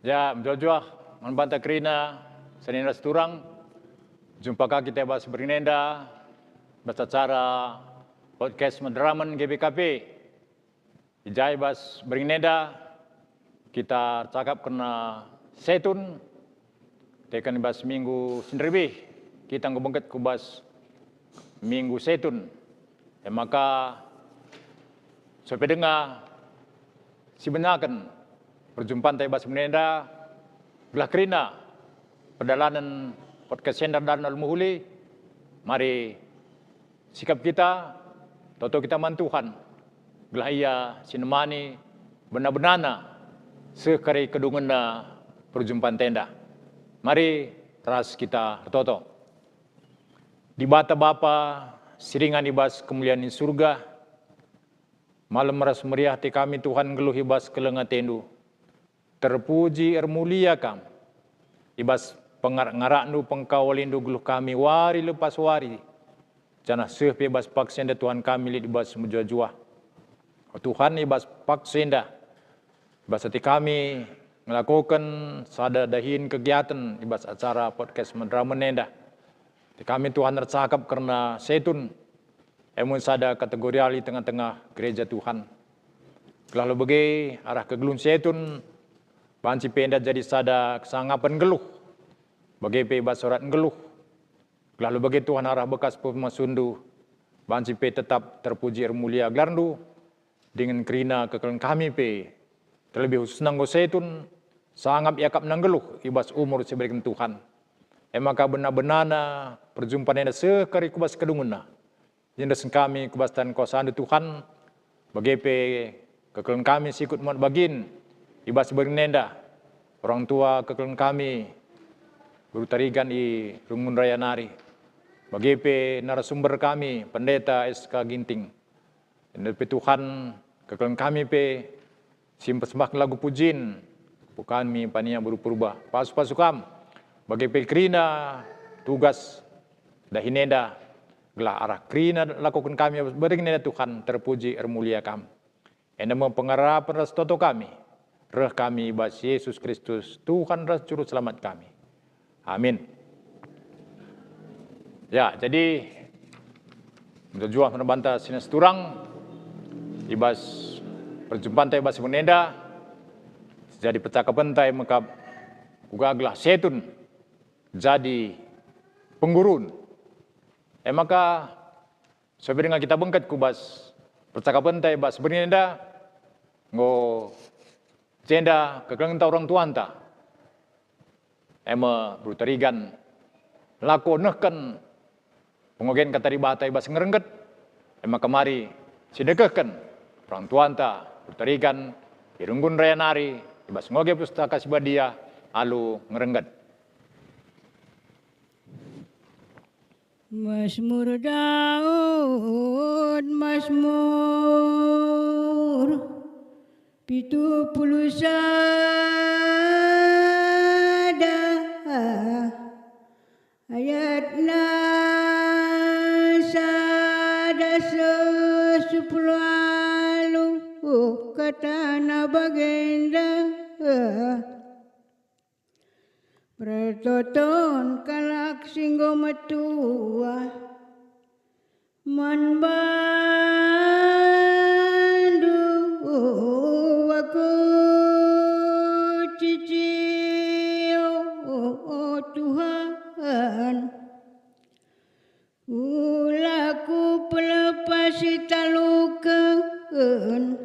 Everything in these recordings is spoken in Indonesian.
Ya, menjojoh, membanta kerina, senina seturang, jumpa kita bahas berinenda, bahasa cara podcast Madraman GBKP. Ijai bahas berinenda, kita cakap kena setun, tekan bahas minggu sendiri, kita ngebengket ku bahas minggu setun. Maka, sampai dengar, si benarkan, perjumpaan bahas berinenda, belah kerina, perjalanan podcast Sender dan Al-Muhuli, mari sikap kita, toto kita mantuhan, belah ia sinemani, benar-benarna, sekari kedungan perjumpaan tenda. Mari teras kita toto. Di bata bapa, siringan ibas kemuliaan di surga, malam meras meriah ti kami Tuhan geluh ibas kelenga tendu. Terpuji ermulia kam, ibas pengarak-ngaraknu pengkawalindu geluh kami wari lepas wari. Janah seh ibas paksenda Tuhan kami li ibas mujua-jua. Tuhan ibas paksenda, ibas hati kami melakukan sada dahin kegiatan ibas acara podcast Madraman Nenda. Kami Tuhan tercakap karena setun, emun sada kategoriali tengah-tengah gereja Tuhan. Kalau bagi arah kegelun setun, banci penda jadi sada kesangapan geluh. Bagi bebas surat geluh. Lalu bagi Tuhan arah bekas pemasundu. Banci pe tetap terpuji mulia glarndu. Dengan kerina kekelen kami pe. Terlebih khusus nanggo setun. Sangap yakap nanggeluh. Ibas umur seberikan Tuhan. Maka benar-benarna perjumpaan yang sekari kubas kedunguna. Yang kami kubas dan kuasaan Tuhan. Bagi pe kekelen kami sikut muat bagin. Ibas bernenda, orang tua kekelen kami, guru tarigan di Rungun Raya Nari. Bagi pe narasumber kami, pendeta SK Ginting. Dan Tuhan kekelen kami pe, simpesembah lagu pujin, bukan mi pania berubah. Pasukam, bagi pe kerina, tugas, dahineda, gelah arah kerina lakukan kami, berineda Tuhan, terpuji ermulia kami. Enda mempengarapan restoto kami. Reh kami ibas Yesus Kristus, Tuhan ras juru selamat kami. Amin. Ya, jadi berjuang merbanta sinas turang, ibas perjumpaan ibas menenda, jadi percakapan tay mekap ugaglah setun, jadi penggurun. Maka sebenarnya kita bengket kubas percakapan tay ibas menenda, ngo Cenda kekelen orang tua anta. Ema berutarigan lako nehken pengogen kata ribata ibas ngerengget. Ema kemari sidekehken orang tua anta berutarigan Rungun Raya Nari ibas ngoge pustaka sibadia alu ngerengget. Mazmur Daud, Mazmur 70 ayat sada 10 alu kata na bagenda Bertoton kalak singgo metua manbandu aku cicil Tuhan ulaku pelepasi talukan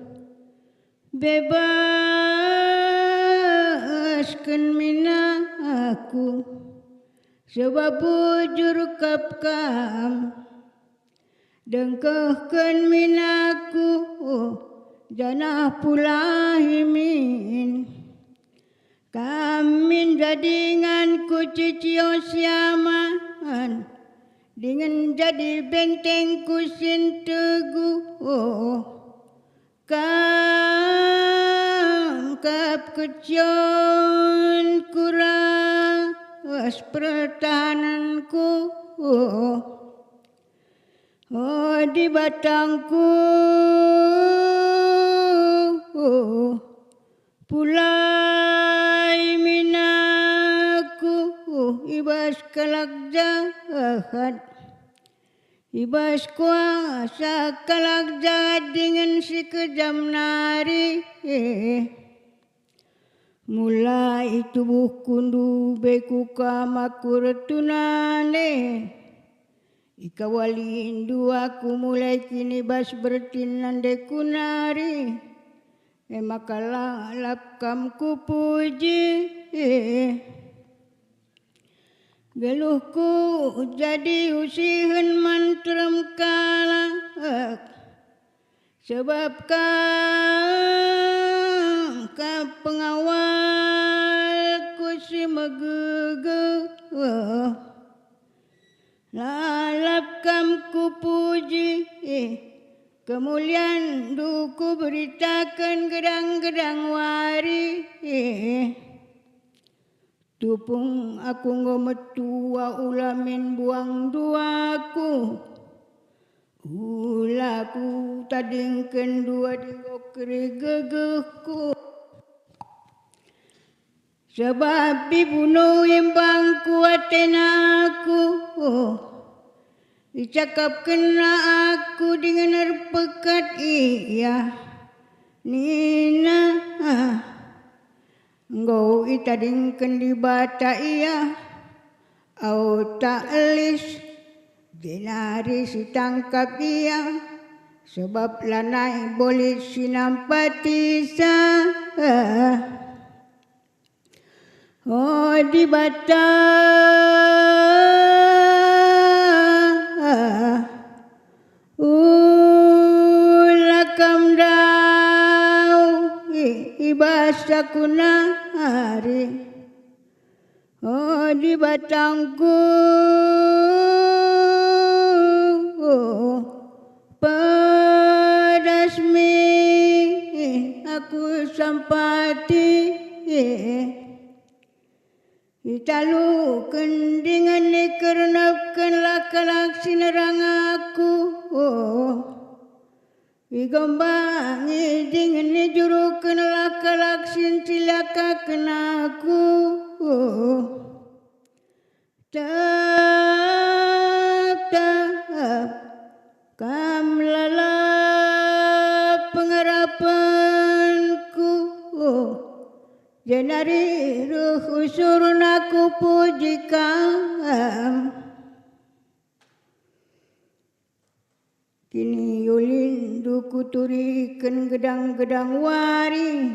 bebaskan minaku sebab bujur kapkam dengkehkan minaku janah pula himin kamin jadinganku cicio siaman dengan jadi bentengku sinteguh kap kecion kuras pertahananku di batangku pulai kalakja ahad. Ibas kuasa kalakja dengan si kejam nari. Mulai tubuh kundu beku kamakuretunane. Ikawalin aku mulai kini bas bertinan dekunari. Makalah lapkam ku puji. Geluhku jadi usihan mantrem kalak. Sebab ka pengawalku si megege. Lalapkam ku puji. Kemuliaan duku beritakan gedang-gedang wari. Tupung aku ngometua ulamin buang duaku. Ulaku tadingken dua digokri gegehku. Sebab dibunuh imbangku atenaku. Dicakap kena aku dengan pekat iya. Nina. Engkau itadingkan di bata iya. Au ta'lis. Dinari si tangkap iya. Sebab lanai boleh sinampatisa. Oh di bata. Ulakam dau. Ibasa kunari. Oh di batangku. Pedasmi. Aku sampati. Italu kendingan ni kerenapkan lakalak sinerang aku. Igombangi dengan ni jurukan lakalak sintilakakan aku. Tap kam lalap pengharapanku. Jenari ruh usurun aku pujikan. Kini yulindu kuturikan gedang-gedang wari.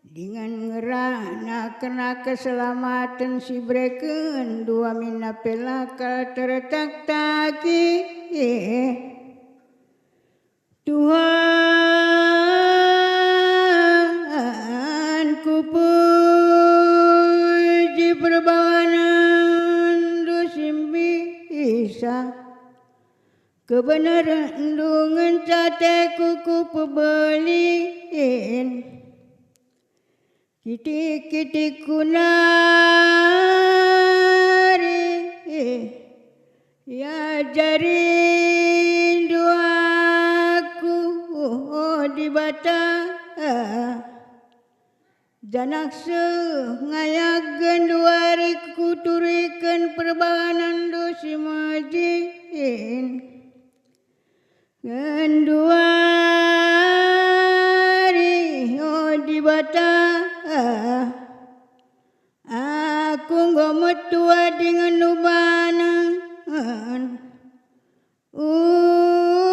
Dengan ngerana kena keselamatan si breken. Dua mina pelaka tertak taki. Tuhan ku puji perbawanan dusim bisa. Kebenaran dengan cateku ku pebeliin. Kitik-kitik kunari. Ya jarin duaku. Oh di bata. Janak sengayagan duari kuturikan perbahanan dosi majin. Ganduari oh di bata. Aku ngometua dengan nubanan. Ulah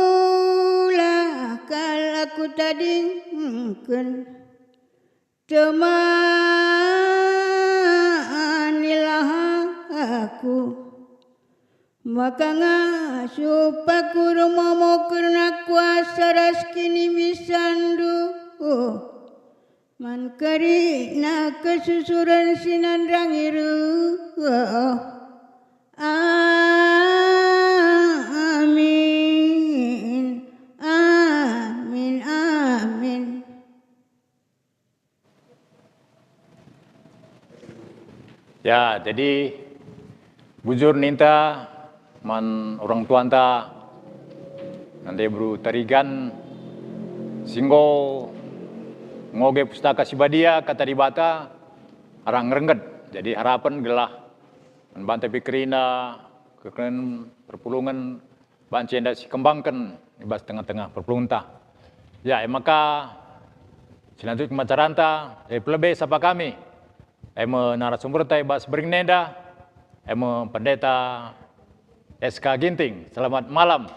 kalaku tadingkan. Temanilah aku. Maka ngasupaku rumomo karena kuasa raskini misandu. Man karina kesusuran sinandrangiru. Amin. Amin. Amin. Ya, jadi bujur ninta man orang tua anta nanti bru tarigan singgo ngoge pustaka sibadia kata di bata arang rengget. Jadi harapan gelah bantai pikrina, kekeren perpulungan, banci enda si kembangkan, ibas tengah-tengah perpulungan. Ya, maka selanjutnya macaranta, pelebih sapa kami, narasumber tai bas berinenda, pendeta SK Ginting. Selamat malam.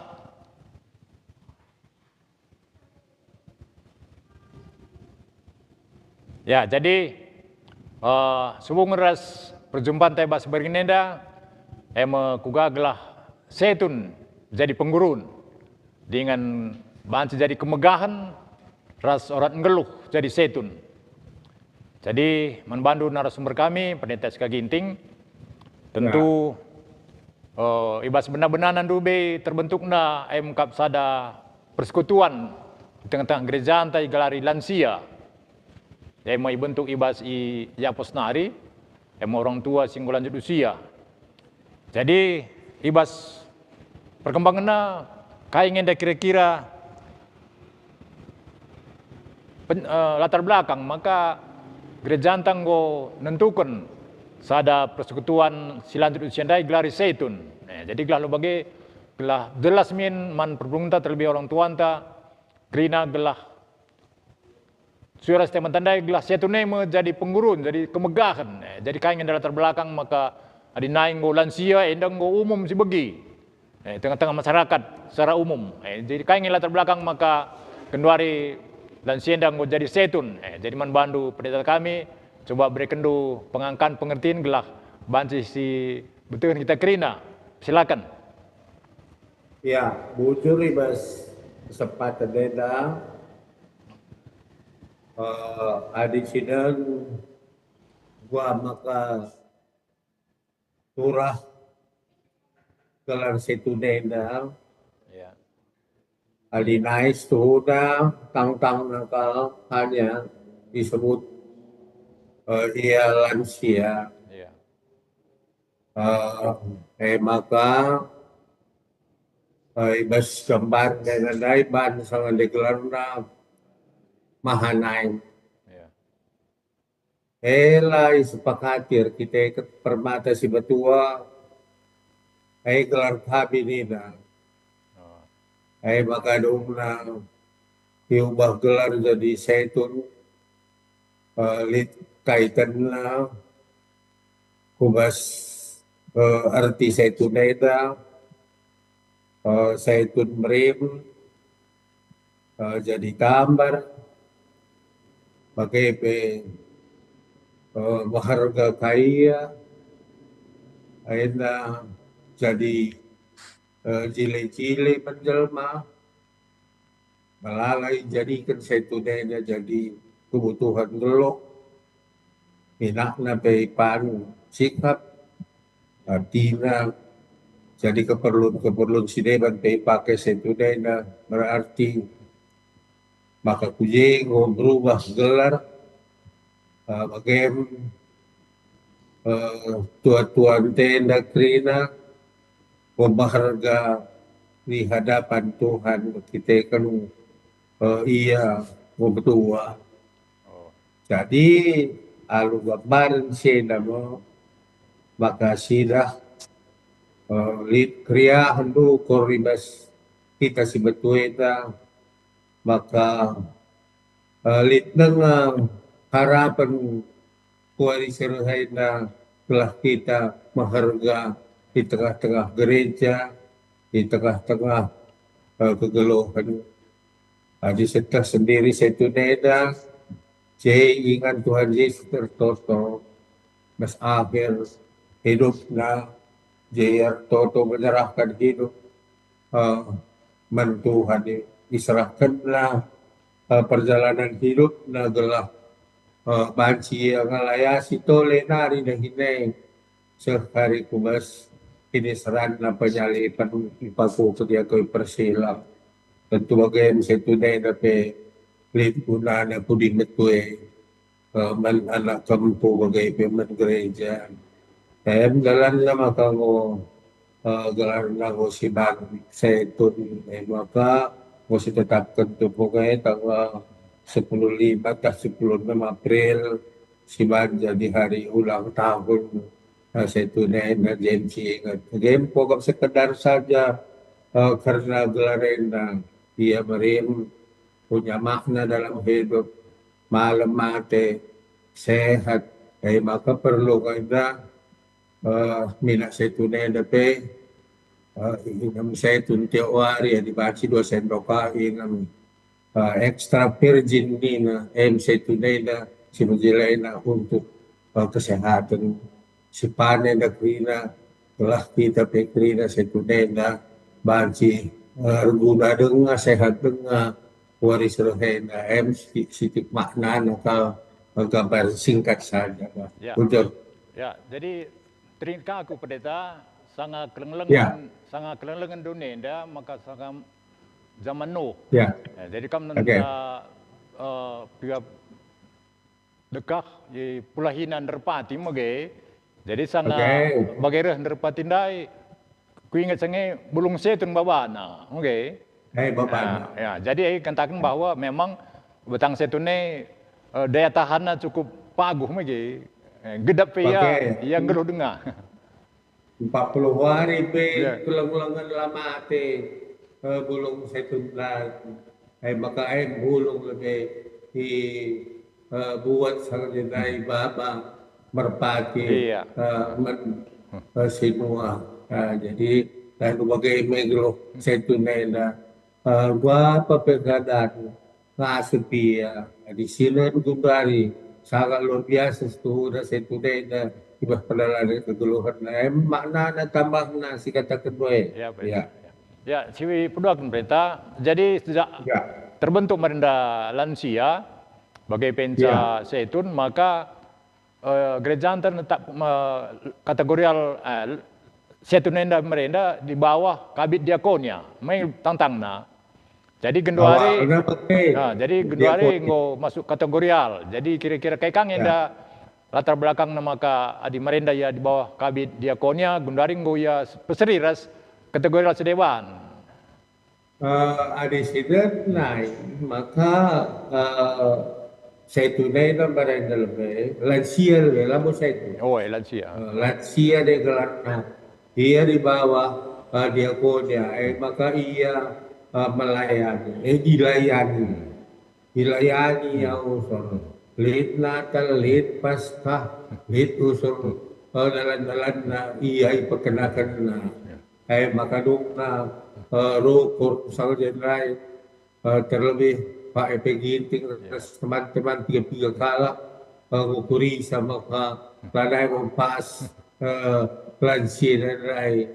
Ya, jadi subung ras perjumpaan tai bas berinenda, kugaglah setun jadi penggurun dengan banci jadi kemegahan, ras orang ngeluh jadi setun. Jadi membantu narasumber kami, pendeta SK Ginting, tentu ibas benar-benar dube terbentukna kapsada persekutuan di tengah-tengah gereja antai galari lansia. Yang mau bentuk ibas yaposnari, orang tua singgo lanjut usia. Jadi ibas perkembangannya kayak ingin kira-kira latar belakang, maka gereja tanggo nentukan sada persekutuan silanjut usiandai gelari seitun. Jadi gelah lo bagi gelah jelas min man perpunta terlebih orang tuanta grina gelah suara teman tandai gelah seitune menjadi penggurun, jadi kemegahan. Jadi kain yang latar belakang maka adi naing go lansia endang go umum si begi. Tengah-tengah masyarakat secara umum. Jadi kain yang latar belakang maka kenduari lansia endang go jadi seitun. Jadi man bandu pendeta kami coba beri kendu pengangkan pengertian gelah banci si betul kita kerina. Silakan. Ya, bujur ibas kesempatan denda adik sidang gua maka turah kelar situ denda Ya. adi nais tuhuna tang-tang nakal hanya disebut ia lansia. Ya. Maka ibas gambar dengan daiban sangat digelar na mahanay. Ya. Elay sepakatir kita ikat permata si batua ay gelar kabi nina. Ay maka doon na iubah gelar jadi setun kaitan na kubas arti setun na ita setun merim jadi gambar pakai maharga kaya ayana jadi jile-jile menjelma malalai jadikan setuna jadi kebutuhan gelok minakna peipan sikap artinya jadi keperluan sineban pakai setuna berarti maka kujing berubah gelar bagaimana tuan-tuan tenda krina membaharga di hadapan Tuhan kita kan iya berdua. Jadi alu gambaran sila mo maka sila kriya handu koribas kita si betueta maka lit ng harapan kuwari siruhay na telah kita maharga di tengah-tengah gereja, di tengah-tengah kegeluhan. Di setelah sendiri setuneda, ingat Tuhan Yesus tertoto, mas akhir hidup na, toto menyerahkan hidup, Tuhan diserahkanlah perjalanan hidup na gelah banci ang alayasi tole nari na hinay sehari kubas inisaran na penyalipan ipagkukot niya ko'y persilang tentu bagay sa tunay na pe lipuna na pudingat ko man anak kampo bagay pe man gereja galan na makango galan na ko si bang sa itun maka mo si tetapkan to po kayo tangwa 10/5 at 16 April si Banja di hari ulang tahun Saya tunai na JMC ingat. Game pokok sekedar saja karena gelarenda dia merim punya makna dalam hidup malam mati sehat maka perlu kita minat saya tunai dapat inam saya tun tiap hari dibaca 2 sendok inam extra virgin ni na saya tunai na sinujilay na untuk kesehatan si panen na krina telah kita pekrina saya tunai na banci reguna denga sehat denga waris rohena sitik makna nakal gambar singkat saja Ya. untuk Ya, jadi teringat aku pendeta sangat Ya. kelenglengan dunia dah maka sangat zaman Nuh. ya Jadi kamu Okey. pihak dekah di pulahinan derpati mage. Jadi sana Okey. bagairah derpati ndai ku ingat sange bulung setun babana. Okey. bapak Ya, jadi katakan bahwa memang betang setun ni daya tahannya cukup paguh mage. Gedap ya Okey. yang geluh dengar. 40 hari Ya. kulang-kulangan lama bulung setundan maka bulung lebih buat sangat dari baba merpati Iya. semua jadi lalu bagai meglo setundan gua pepegadan ngasupia di sini gundari sangat luar biasa setudah setundan iba penalaran kegeluhan makna na tambah na si kata kedua Ya, baik. Ya, si pedua pemerintah. Jadi sejak ya terbentuk merendah lansia sebagai penca setun, maka gereja tetap kategorial setun enda merendah di bawah kabit diakonia. Mai tantangna. Jadi genduari, awalnya pakai jadi genduari ngo masuk kategorial. Jadi kira-kira kayak kang enda latar belakang nama ka adi merenda ya di bawah kabit diakonia, genduari ngo ya peseriras kategorial sedewan. ada sidat naik maka saya tunai dan merenda lebih lansia lebih lama saya tu Oh, lansia. lansia dia gelarna dia di bawah diakonia maka ia melayani dilayani ya usul lid natal lid paskah lid usul dalan-dalan na iya iperkenakan na maka dukna rukur sang jenderal terlebih Pak Epe Ginting teman-teman 3 kala ngukuri sama lanai mempas lansia dan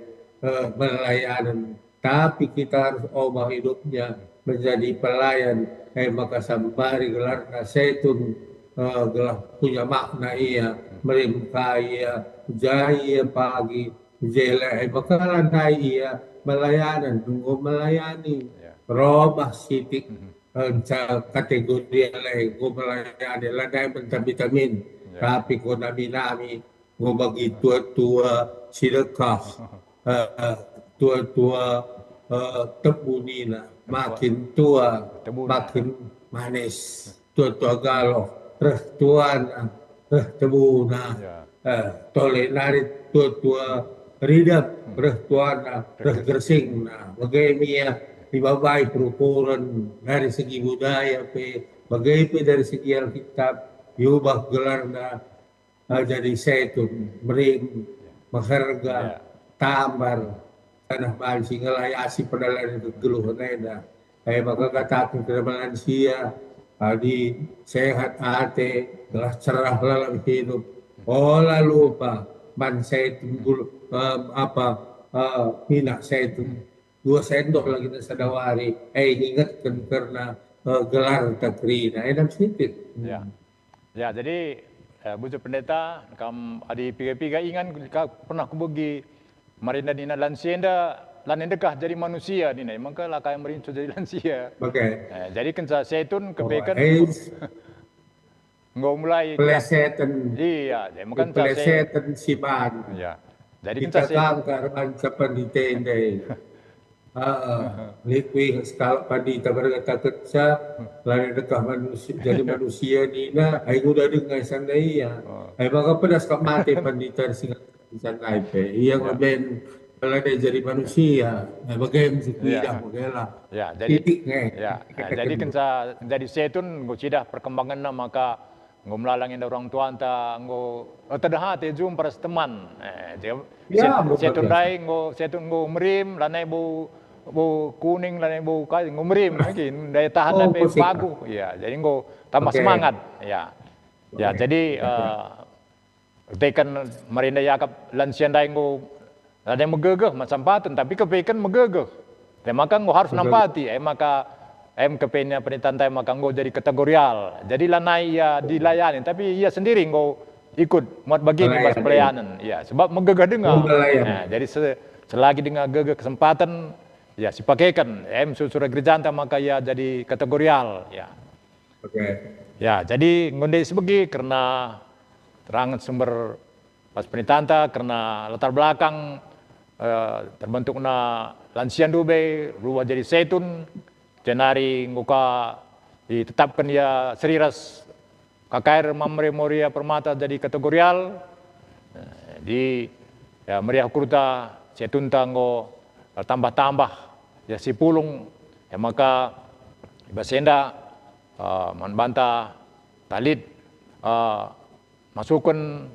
melayanan tapi kita harus ubah hidupnya menjadi pelayan maka sambari gelar setun gelar punya makna ia merimka ia jaya pagi jela maka lantai ia melayanan tunggu melayani robah sitik kategori lain go melayani lantai vitamin tapi ko nami go bagi tua-tua sedekah tua-tua tebu nina makin tua makin manis tua-tua galau tuan tebu na tole nari tua-tua ridap tuan gersing na bagaimana dibabai perukuran dari segi budaya bagaimana dari segi Alkitab diubah gelar na jadi setun merim mengharga tambar tanah bansi ngelayasi pedalan geluh neda maka katakan kedaman sia di sehat hati telah cerah dalam hidup lalu lupa man setun minyak setun 2 sendok lagi na sadawari ingatkan karena gelar takrina enam sedikit Ya, jadi Bujuk Pendeta, kam adi piga-piga ingan pernah kubagi marinda dina lansia lanendekah jadi manusia dina, maka lah kaya merincu jadi lansia. Oke. Jadi kenca setun kebekan nggak mulai pelesetan. Iya, jadi makan pelesetan siban. Ya. Jadi kita kangkar capan di tenda. Likwi sekal padi tabarga kerja lain dekah manusia jadi manusia ni na ay udah dengar sandai ya ay maka pedas kap mati pandita singat santai pe. Iya Ya, ben kalau dia jadi manusia, bagaimana mesti ya, tidak bagaimana. ya. Jadi, Titik ya, jadi kan jadi setun, gue cidah perkembangan maka gue melalangin orang tua anta, gue terdahat jum para teman. Ya, luar Setun biasa. dai, setun gue merim, lanai bu kuning, lanai bu kayu, gue merim lagi, daya tahan Oh, lebih positif. bagus. Ya, jadi gue tambah Oke. semangat. Ya, ya. Oke. Jadi tekan merinda yakap lansian dai gue ada yang megegeh macam paten, tapi kepekan megegeh. Maka gue harus nampati, maka kepennya penitantai maka gue jadi kategorial. Jadi lanai ya dilayani, tapi ia sendiri gue ikut muat begini pas Pelayan. pelayanan. Ya, sebab megegeh dengar. Pelayan. Nah, jadi selagi dengar gegeh kesempatan, ya sipakaikan. Surah gereja maka ya jadi kategorial. Ya, Oke. ya jadi ngonde sebegi karena terangan sumber pas penitanta karena latar belakang terbentuknya lansian dube ruah jadi setun jenari nguka ditetapkan ya seriras KKR Mamre Moria Permata jadi kategorial di ya meriah kurta setun tanggo tambah-tambah ya si pulung ya maka basenda manbanta talit masukkan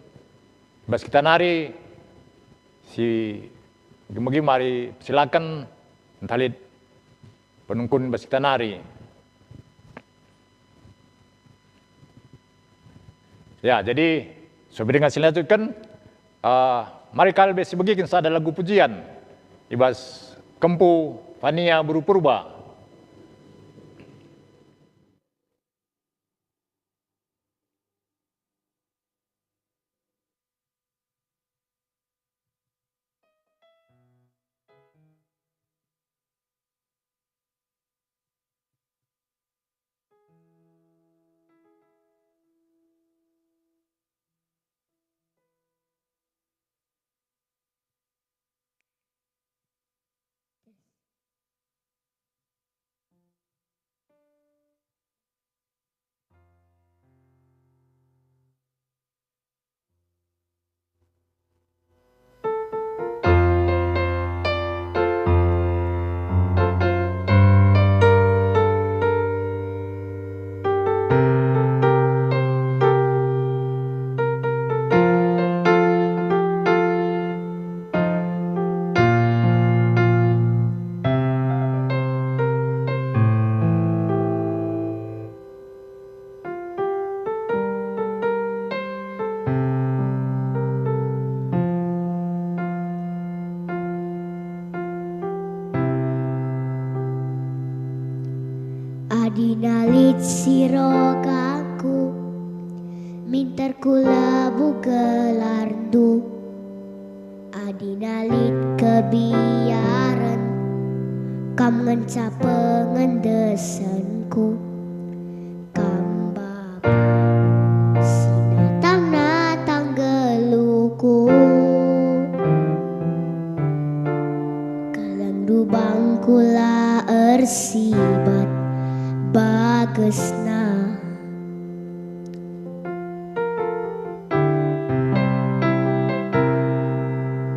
bas kita nari si gimagi mari silakan talit penungkun bas kita nari. Ya, jadi sobat dengan silaturahmi mari kalbe sebagian ada lagu pujian ibas kempu pania buru purba. Adinalit sirokaku mintar kula bukelardu adinalit kebiaran kam ngenca pengendesanku kam bapa sinatang geluku kalandu bangkula ersibat bagesna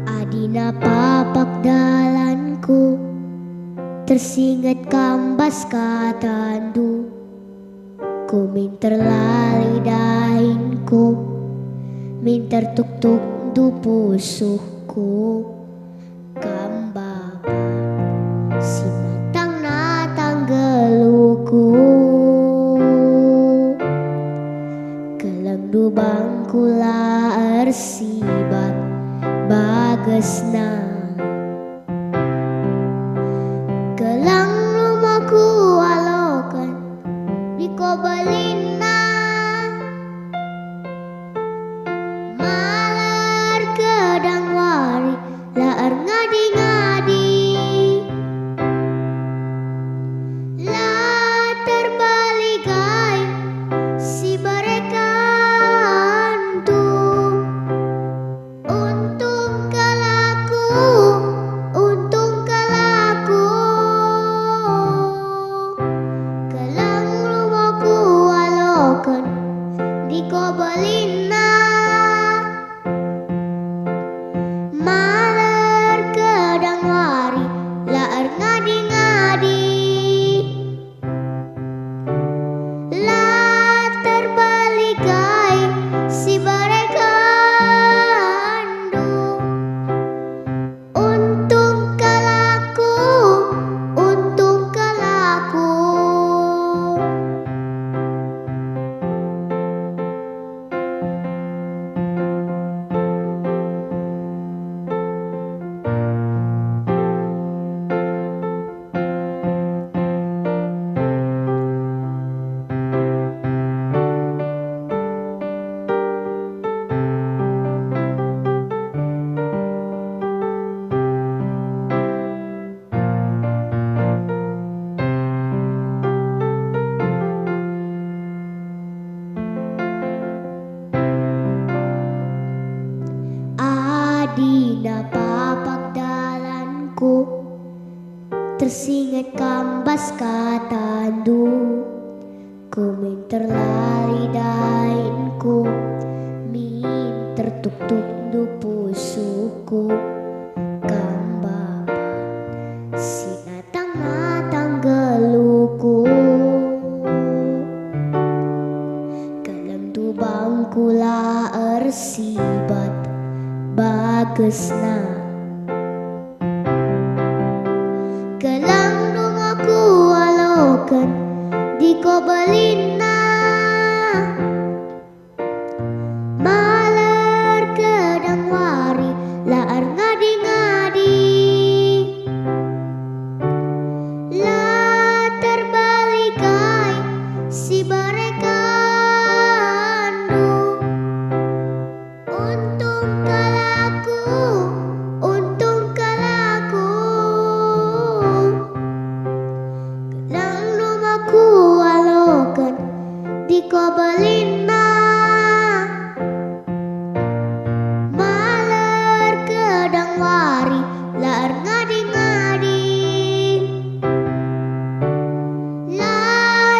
adina papak dalanku tersingat kambas katandu ku minter lali dahinku minter tuk-tuk du pusuhku kambapa sinatang natang geluku kelang du bangkula ersibat bagesna kelang rumahku alokan Riko belina malar kedang wari laar ngadi-ngadi la terbalikai si berekantu untung kalaku kelang rumahku ambas katandu ku min terlari dainku min tertuk-tuk du pusuku kamba sinatang-natang geluku kalang tubang kula ersibat bagesna kalang dong aku alokan di kobelina maler kedang wari laar ngadi-ngadi la terbalikai si barekandu untung kalaku kalang rumahku alokan di kobelina maler kedang wari laar ngadi-ngadi la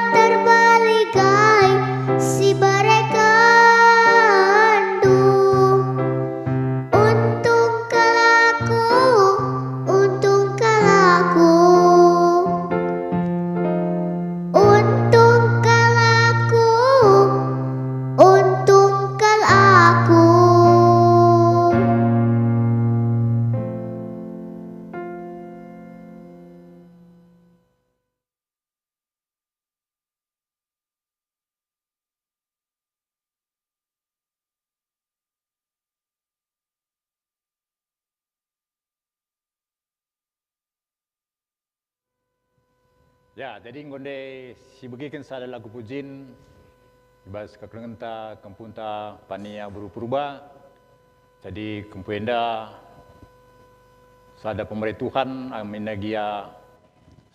terbalikai si barekandu untung kalaku untung kalaku untung kalaku untung kalaku Ya, jadi ngonde si begikan sada lagu pujin ibas kaklengenta kampunta pania buru-purba. Jadi kempuenda sada pemerituhan aminagia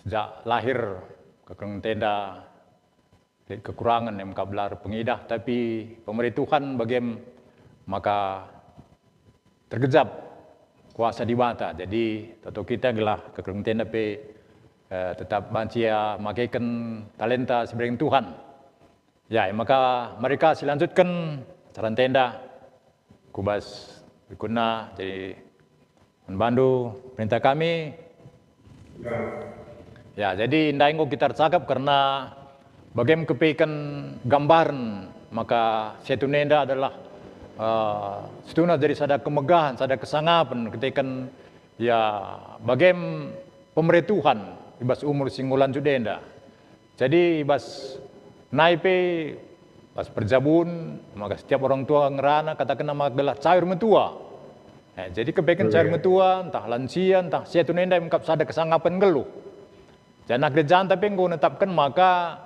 sejak lahir kaklengenta kekurangan yang kablar pengidah tapi pemerituhan bagem maka tergejap kuasa di mata. Jadi tato kita gelah kaklengenta pe tetap bancia makaikan talenta sebagai Tuhan. Ya, maka mereka selanjutkan saran tenda kubas berguna jadi membantu perintah kami. Ya, jadi indahingo kita cakap karena bagaimana kepikan gambaran maka setunenda adalah setuna dari sada kemegahan, sada kesangapan ketika ya bagaimana pemerituhan ibas umur singgulan judenda. Jadi ibas naipe pas perjabun maka setiap orang tua ngerana katakan nama gelah cair metua. Jadi kebekan cair metua entah lansia entah siatu nenda mengkap sada kesangapan geluh. Jangan kerjaan tapi engkau netapkan maka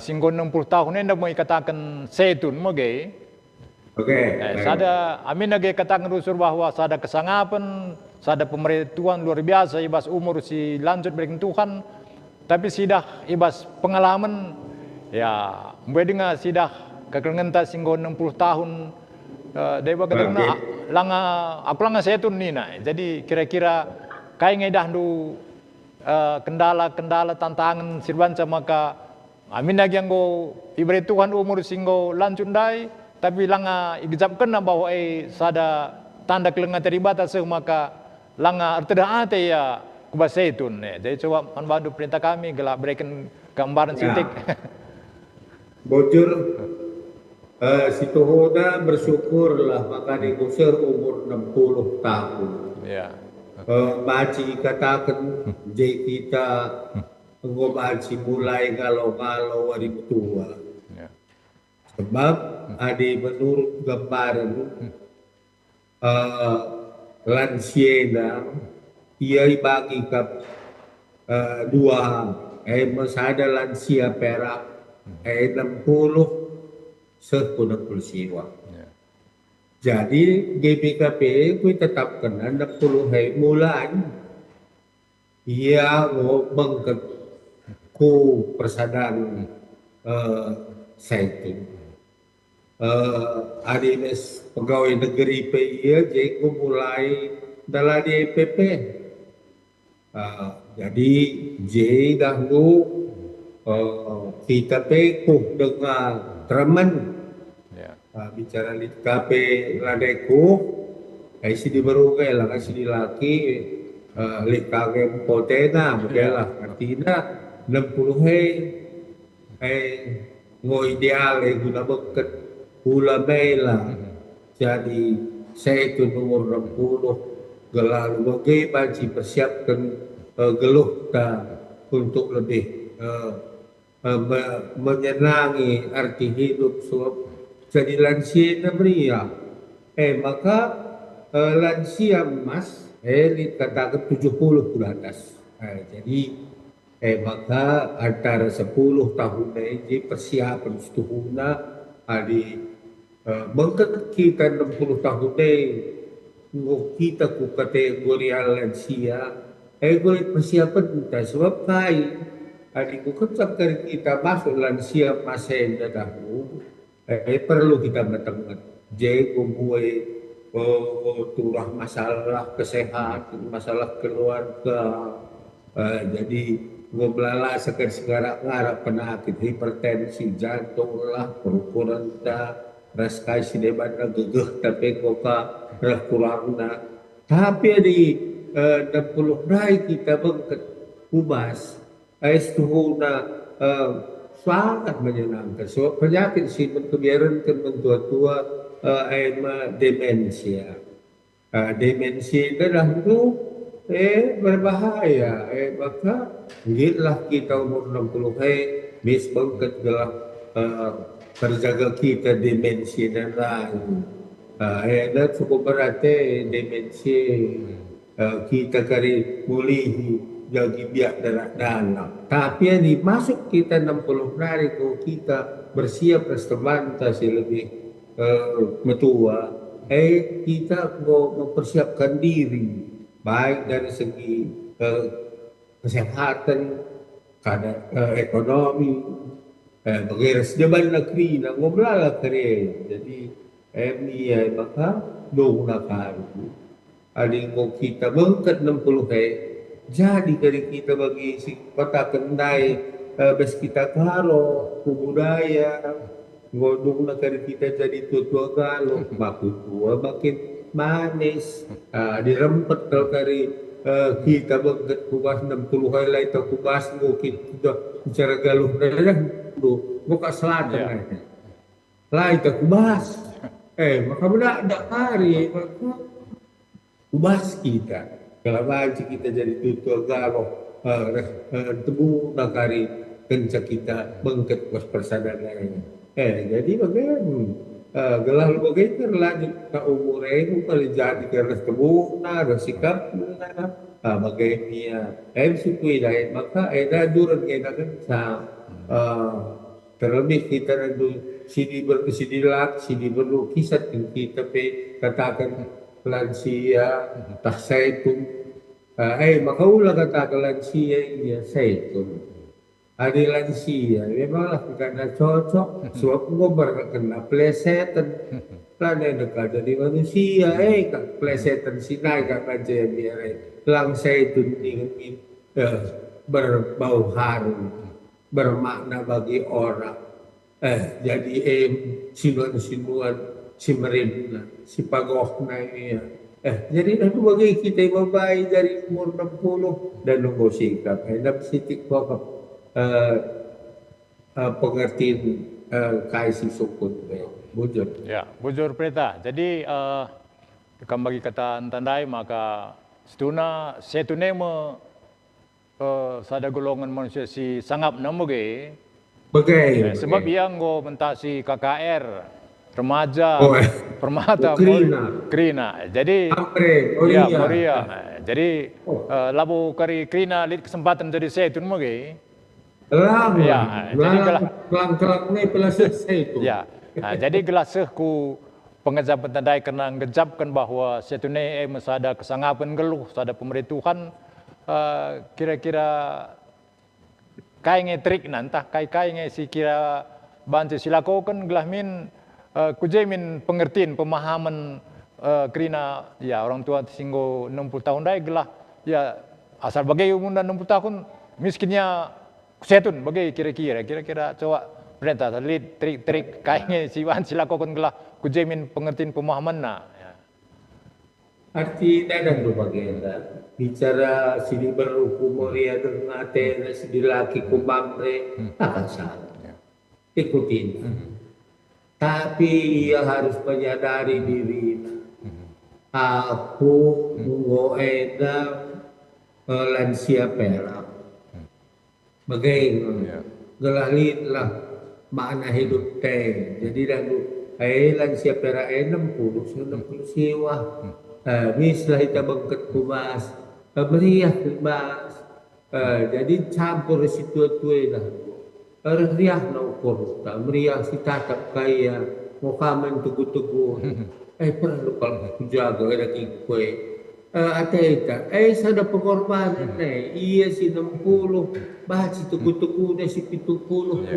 singgon 60 tahun nenda mau katakan setun moge. Sada amin lagi katakan rusur bahwa sada kesangapan sada pemerituan luar biasa ibas umur si lanjut berikan Tuhan tapi sidah ibas pengalaman ya mbak dengar sidah kekelengenta singgo 60 tahun dewa katanya aku langa setun nina jadi kira-kira kai ngedah du kendala-kendala tantangan sirbanca maka amin lagi yang go ibari Tuhan umur singgo lanjut dai tapi langa igzapkan bahwa sada tanda kelengan teribata maka langa arteda ate ya kubasa itu jadi coba membantu perintah kami gelap berikan gambaran sintik. Bocor si Tohoda bersyukurlah maka digusir umur 60 tahun. Ya. Baci katakan jadi kita baci mulai galau-galau hari tua. Ya. Sebab ada menurut gambaran lansiena ia bagi ke dua masada lansia perak 60 10 siwa. Jadi GPKP ku tetapkan 60 bulan ia ngomong ke ku persadaran setting adines pegawai negeri PIA jadi ku mulai dalam DPP Jadi J dahulu kita pekuh dengan teman Ya. bicara di kape ladeku ay si di barugai lang ay si di laki likagem potena magela artina 60 ay ngo ideal ay guna beket hula mela jadi saya itu nomor 60 gelalu bagai baci persiapkan geluh untuk lebih menyenangi arti hidup sebab jadi lansia pria maka lansia emas dikatakan 70 ke atas jadi maka antara 10 tahun ini persiapan setahuna di bangkat kita 60 tahun ini kita ku kategori lansia kulit persiapan kita sebab kain adikku ketika kita masuk lansia masa yang dahulu perlu kita matang jadi kumpuai turah masalah kesehatan masalah keluarga jadi ngoblala sekarang ngarap penyakit hipertensi jantung lah perukuran raskai si debat gegeh tapi koka kurangna tapi di 60 rai kita bangkat kubas tuhuna sangat menyenangkan sebab penyakit si kebiaran kan mentua-tua demensia demensia itu dahulu berbahaya maka gitlah kita umur 60 bis bangkat gelah terjaga kita demensia dan lain dan cukup berarti demensia kita kari mulihi jadi biak darah dalam tapi yang dimasuk kita 60 hari kalau kita bersiap restemanta si lebih metua kita mau mempersiapkan diri baik dari segi kesehatan ekonomi bagaimana sejaban negeri nak ngobrol kere jadi maka dong nakal aling kita bangkat 60 jadi dari kita bagi si kota Kendai bes kita karo budaya ngodong na dari kita jadi tua galo makin tua makin manis dirempet kalau dari kita bangkat kubas 60 hari lain atau kubas mungkin kita bicara galuh dah buka selatan lain tak kubas maka benar ada hari maka kubas kita kalau baca kita jadi tutur galo tebu nakari kencak kita bangkat was persadaran jadi bagaimana gelah lu bagaimana lanjut ke umur itu kalau jadi karena tebu na sikap na bagaimana sukui dah maka dah duran kita kan terlebih kita nanti sini berlukisat yang kita katakan lansia tak zaitun maka ulah kata lansia ini zaitun ada lansia memanglah karena cocok sebab ngobar kena plesetan lana dekat jadi manusia plesetan sinai kak aja biar lang zaitun ini berbau harum bermakna bagi orang jadi sinuan si merina, si pagohna ini jadi itu bagi kita yang baik dari umur 60 dan nunggu sikap dan sitik kok pengertian kaisi sukun bujur bujur preta jadi kembali kata tandai maka setune sada golongan manusia si sangap namuge sebab yang go mentasi KKR remaja, permata, krina. Jadi, Moria. Jadi, labu kari krina lihat kesempatan jadi zaitun moge. Jadi kelang ni pelasih zaitun. Jadi gelasahku pengejap tandai kena ngejapkan bahwa zaitun ni masada kesangapan geluh, sada pemerintahan kira-kira kai ngetrik nantah kai nge si kira bantu silakokan gelah min kujemin pengertian pemahaman kerina ya orang tua singgo 60 tahun dah gelah ya asal bagai umur 60 tahun miskinnya setun bagai kira-kira coba perintah tadi trik-trik kayaknya si Wan silakan gelah kujemin pengertian pemahaman na. Ya. Arti dadan do bagenda. Bicara sini berhukum Moria dengan Athena sini laki kumamre akan salah. Ikutin. Tapi ia harus menyadari diri. Aku mengoeda lansia perak. Bagaimana? Gelahitlah makna hidup teh. Jadi lalu lansia perak 60 siwa. Mislah kita bangkat kumas. Meriah kumas. Jadi campur situ lah. Riah na ukur. Meriah si tatap kaya. Mukaman tugu-tugu. Perlu kalau jaga daging kue. Ateta, sada pengorbanan iya si 60, bahas si tugu-tugu na si 70,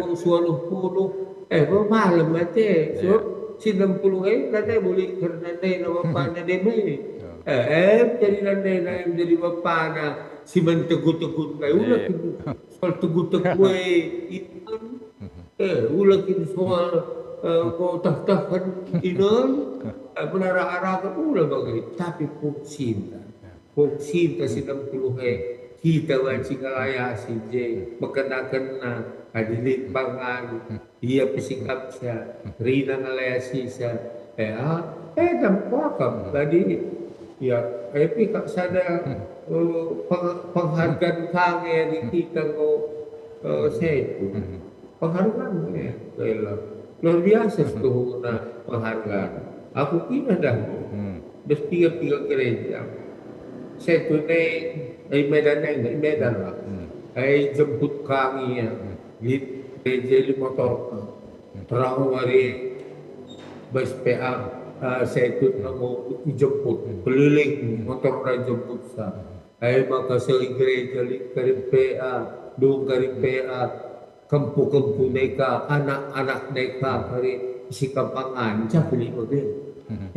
80. Malam ate. So, si 60 nanay muli nanay na wapana deme. Jadi nanay na jadi wapana si man tugu-tugu na ulah soal tugu-tugu ulah kin soal ko tahtahan inon menara-arakan ulah bagai tapi puksinta si 60 kita wajib ngalaya si J makena-kena adilit pangan dia pesikap siya rina ngalaya siya tampakam tadi ya pikak sana penghargaan kami yang kita ko setu penghargaan luar biasa itu penghargaan. Aku kira dah, bertiga gereja. Saya tu naik Medan lah. Jemput kami ya, di gereja di motor. Terang hari bus PA, saya tu mau dijemput, keliling motor dah jemput saya. Maka saya gereja di PA, dua kali PA. Kempu-kempu neka, anak-anak neka hari si kampangan, siapa ni bagai?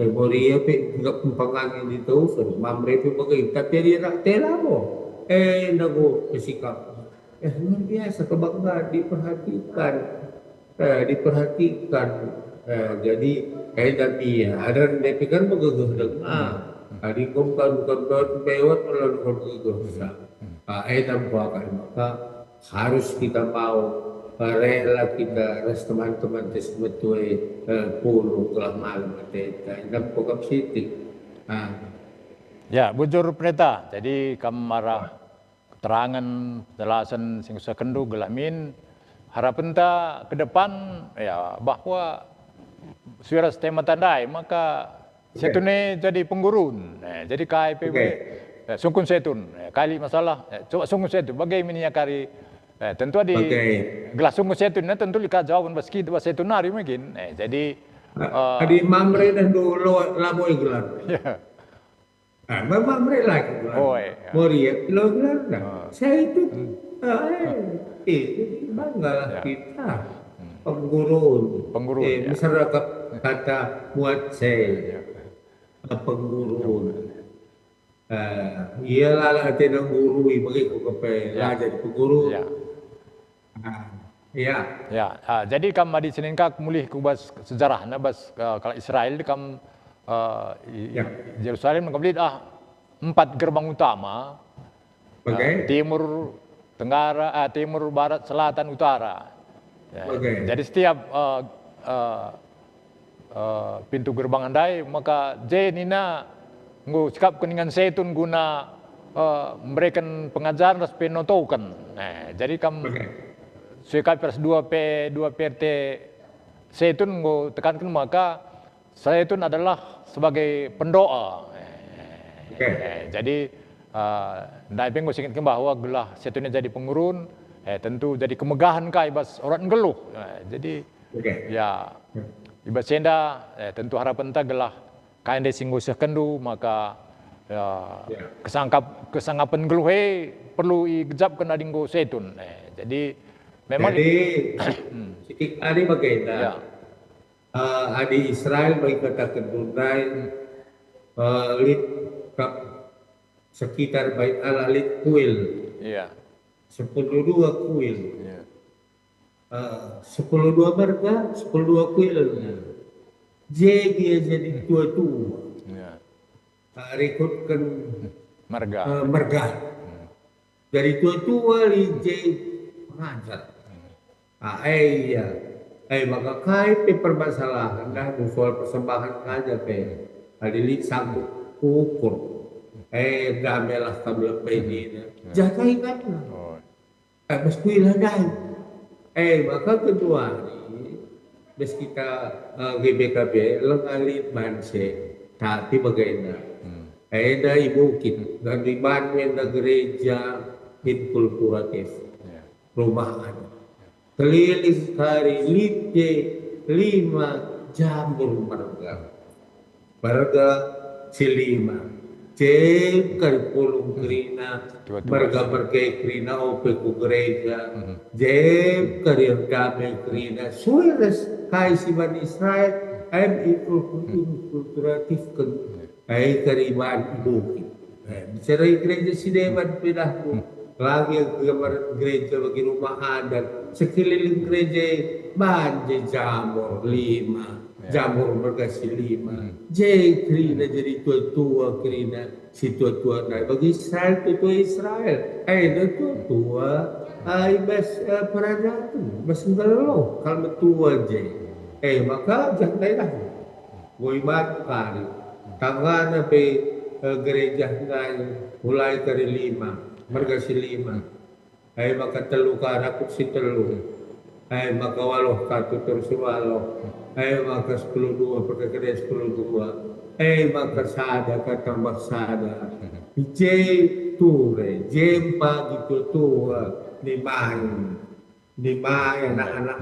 Moria pe enggak kampangan ini tu, mamre pe bagai. Tapi dia nak tela mo. Nago sikap. Luar biasa kebanggaan diperhatikan. Jadi tapi ada DP kan begegeh dengan. Adi kompan bewat melalui begegeh. Nampak maka harus kita mau rela kita ras teman-teman tersebut puluh kelah malam kita dan program sitik. Ya, bujur pendeta. Jadi kamara keterangan jelasan sing usah kendu gelamin harapan ta ke depan ya bahwa suara tema tandai maka setune jadi penggurun. Jadi KIPB sungkun setun kali masalah coba sungkun setun bagaimana kari tentu di gelas sungguh setun tentu lika jawaban meski dua setun hari mungkin jadi di mamre dan dulu laboy gelar mamre lagi gelar Moria kilo gelar saya itu bangga lah kita penggurun masyarakat kata buat saya penggurun iyalah lah tinang guru bagi ko kape jadi pengguru jadi kam di Seninka mulih kubas sejarah na bas kalau Israel kam Yerusalem mengablit 4 gerbang utama timur tenggara timur barat selatan utara jadi setiap pintu gerbang andai maka nina nggo sikap keningan setun guna memberikan pengajaran dan penotokan. Jadi kam sikap pers 2 PRT setun nggo tekankan maka setun adalah sebagai pendoa. Jadi ndai penggo singkat bahwa gelah setunnya jadi pengurun tentu jadi kemegahan kai bas orang geluh. Jadi ya ibas senda tentu harapan ta gelah kain singgo sekendu maka kesangkapan geluhe perlu igejapkan adinggo setun. Jadi memang sikit ada bagaimana adi Israel bagi kata kedunai sekitar Bait Al-Alit kuil, Iya. 10.2 kuil. Iya. 10.2 marga, 10.2 kuil. Dia jadi tua-tua. Iya. Rekrutkan Marga. marga. Dari tua-tua li J pengajar. Iya. Maka kai pe permasalahan dah soal persembahan aja pe. Adili sanggup ukur. Gamelah kabel pe ini. Jaga ingatlah. Oh. Mas kuilah dah. Maka kedua ni, bes kita GBKB lengalit banse, tapi bagaimana? Ada ibu kita, dan di Bandung ada gereja kulturatif, rumahan. Keliling hari lite 5 jambur marga silima. Cek kari pulung krina, marga krina ope ku gereja, jeb kari damai krina, sueres kai siban Israel, itu kulturatif kan, kari ban bukit. Bicara gereja sideman pindah lagi gambar gereja bagi rumah adat, sekeliling gereja banje jamur 5. Jamur berkasih 5. Krina jadi tua-tua krina. Si tua-tua naik. Bagi Israel, tua-tua Israel. Tua-tua. Bas peradaban. Bas ngelo. Kalau tua je. Maka jangan lah. Boy mat kali. Tangan pe gereja ngai. Mulai dari 5. Berkasih 5. Maka telu karakut si telu. Maka waloh katu terus waloh. Maka 10.2 perkara 10.2. Maka sada tambah sada. Ture, jempa gitu tua. Nimai anak-anak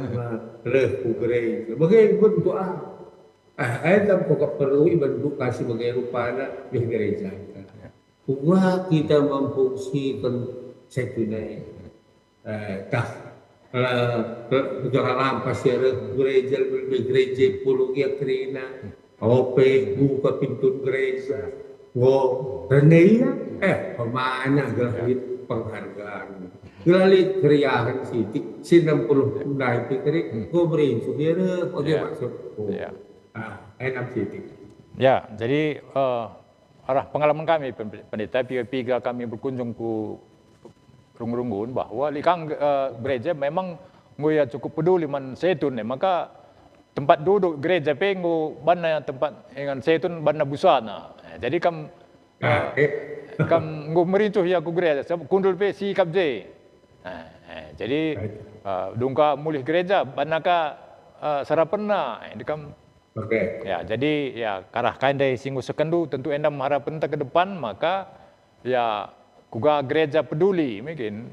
lehu gereja. Bagaimana bentuk dalam pokok perlu bentuk kasih bagaimana rupanya di gereja. Gua kita memfungsikan setunai. Jangan lampas ya gereja puluh ya krina, ope buka pintu gereja, rendah pemana gelit penghargaan, gelit keriahan sidik, 60 naik pikir, beri sendiri, maksud, enak sidik. Ya, jadi arah pengalaman kami pendeta piga kami berkunjung ke Runggun bahwa likang gereja memang nguya cukup peduli man setun maka tempat duduk gereja pengu bana tempat dengan setun bana busana. Jadi kam merincuh ya ku gereja kundul pe sikap je. Jadi dungka mulih gereja banaka sarapena kam. Ya jadi ya karah kaindai singgu sekendu tentu endam harapan ke depan maka ya kuga gereja peduli mungkin